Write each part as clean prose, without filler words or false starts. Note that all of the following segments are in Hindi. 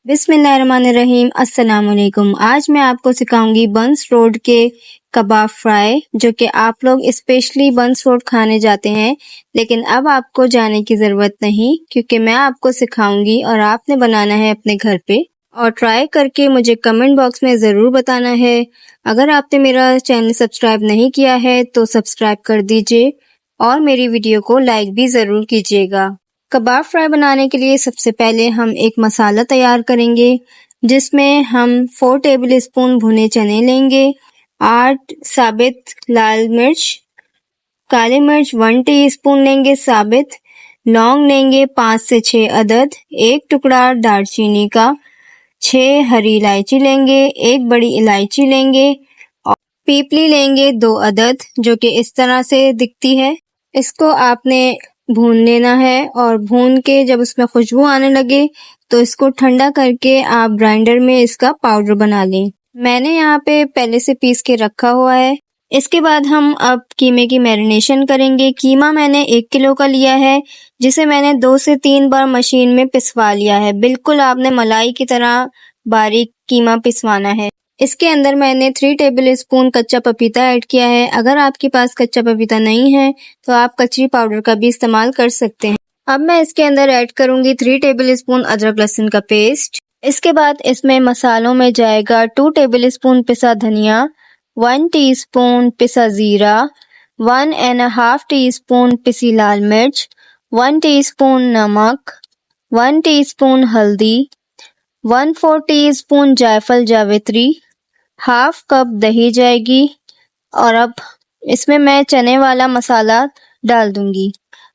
बिस्मिल्लाहिर्रहमानिर्रहीम। अस्सलाम वालेकुम। आज मैं आपको सिखाऊंगी बंस रोड के कबाब फ्राई, जो कि आप लोग स्पेशली बंस रोड खाने जाते हैं, लेकिन अब आपको जाने की ज़रूरत नहीं, क्योंकि मैं आपको सिखाऊंगी और आपने बनाना है अपने घर पे और ट्राई करके मुझे कमेंट बॉक्स में ज़रूर बताना है। अगर आपने मेरा चैनल सब्सक्राइब नहीं किया है तो सब्सक्राइब कर दीजिए और मेरी वीडियो को लाइक भी ज़रूर कीजिएगा। कबाब फ्राई बनाने के लिए सबसे पहले हम एक मसाला तैयार करेंगे, जिसमें हम 4 टेबल स्पून भुने चने लेंगे, 8 साबित लाल मिर्च, काली मिर्च 1 टीस्पून लेंगे साबित, लौंग लेंगे 5 से 6 अदद, 1 टुकड़ा दालचीनी का, 6 हरी इलायची लेंगे, 1 बड़ी इलायची लेंगे और पीपली लेंगे 2 अदद, जो कि इस तरह से दिखती है। इसको आपने भून लेना है और भून के जब उसमें खुशबू आने लगे तो इसको ठंडा करके आप ग्राइंडर में इसका पाउडर बना लें। मैंने यहाँ पे पहले से पीस के रखा हुआ है। इसके बाद हम अब कीमे की मैरिनेशन करेंगे। कीमा मैंने 1 किलो का लिया है, जिसे मैंने 2 से 3 बार मशीन में पिसवा लिया है। बिल्कुल आपने मलाई की तरह बारीक कीमा पिसवाना है। इसके अंदर मैंने 3 टेबल स्पून कच्चा पपीता ऐड किया है। अगर आपके पास कच्चा पपीता नहीं है तो आप कचरी पाउडर का भी इस्तेमाल कर सकते हैं। अब मैं इसके अंदर ऐड करूंगी 3 टेबल स्पून अदरक लहसुन का पेस्ट। इसके बाद इसमें मसालों में जाएगा 2 टेबल स्पून पिसा धनिया, 1 टीस्पून पिसा जीरा, 1.5 टीस्पून पिसी लाल मिर्च, 1 टीस्पून नमक, 1 टीस्पून हल्दी, 1/4 टीस्पून जायफल जावित्री, हाफ कप दही जाएगी और अब इसमें मैं चने वाला मसाला डाल दूंगी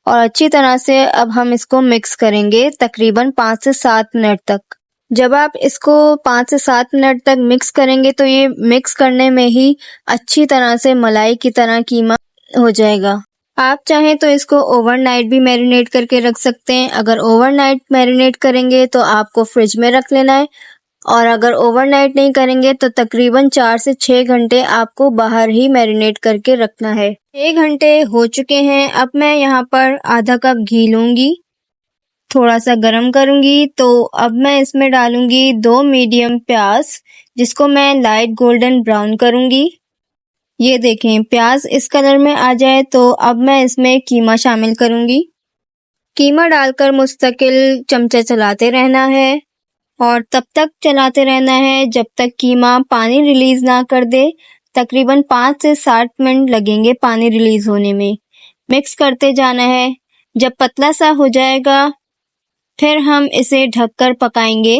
और अच्छी तरह से अब हम इसको मिक्स करेंगे तकरीबन 5 से 7 मिनट तक। जब आप इसको 5 से 7 मिनट तक मिक्स करेंगे तो ये मिक्स करने में ही अच्छी तरह से मलाई की तरह कीमा हो जाएगा। आप चाहें तो इसको ओवरनाइट भी मैरिनेट करके रख सकते हैं। अगर ओवरनाइट मैरिनेट करेंगे तो आपको फ्रिज में रख लेना है और अगर ओवरनाइट नहीं करेंगे तो तकरीबन 4 से 6 घंटे आपको बाहर ही मैरिनेट करके रखना है। 6 घंटे हो चुके हैं। अब मैं यहाँ पर आधा कप घी लूंगी, थोड़ा सा गरम करूंगी, तो अब मैं इसमें डालूंगी 2 मीडियम प्याज, जिसको मैं लाइट गोल्डन ब्राउन करूंगी। ये देखें प्याज इस कलर में आ जाए तो अब मैं इसमें कीमा शामिल करूंगी। कीमा डालकर मुस्तकिल चमचा चलाते रहना है और तब तक चलाते रहना है जब तक कीमा पानी रिलीज ना कर दे। तकरीबन 5 से 7 मिनट लगेंगे पानी रिलीज होने में। मिक्स करते जाना है। जब पतला सा हो जाएगा फिर हम इसे ढककर पकाएंगे।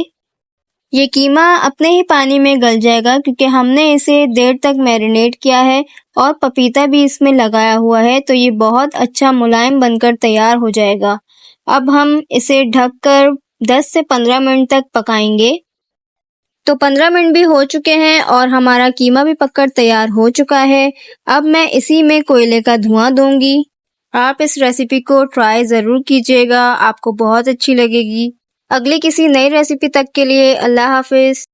ये कीमा अपने ही पानी में गल जाएगा क्योंकि हमने इसे देर तक मैरिनेट किया है और पपीता भी इसमें लगाया हुआ है, तो ये बहुत अच्छा मुलायम बनकर तैयार हो जाएगा। अब हम इसे ढककर 10 से 15 मिनट तक पकाएंगे। तो 15 मिनट भी हो चुके हैं और हमारा कीमा भी पककर तैयार हो चुका है। अब मैं इसी में कोयले का धुआं दूंगी। आप इस रेसिपी को ट्राई ज़रूर कीजिएगा, आपको बहुत अच्छी लगेगी। अगली किसी नई रेसिपी तक के लिए अल्लाह हाफिज़।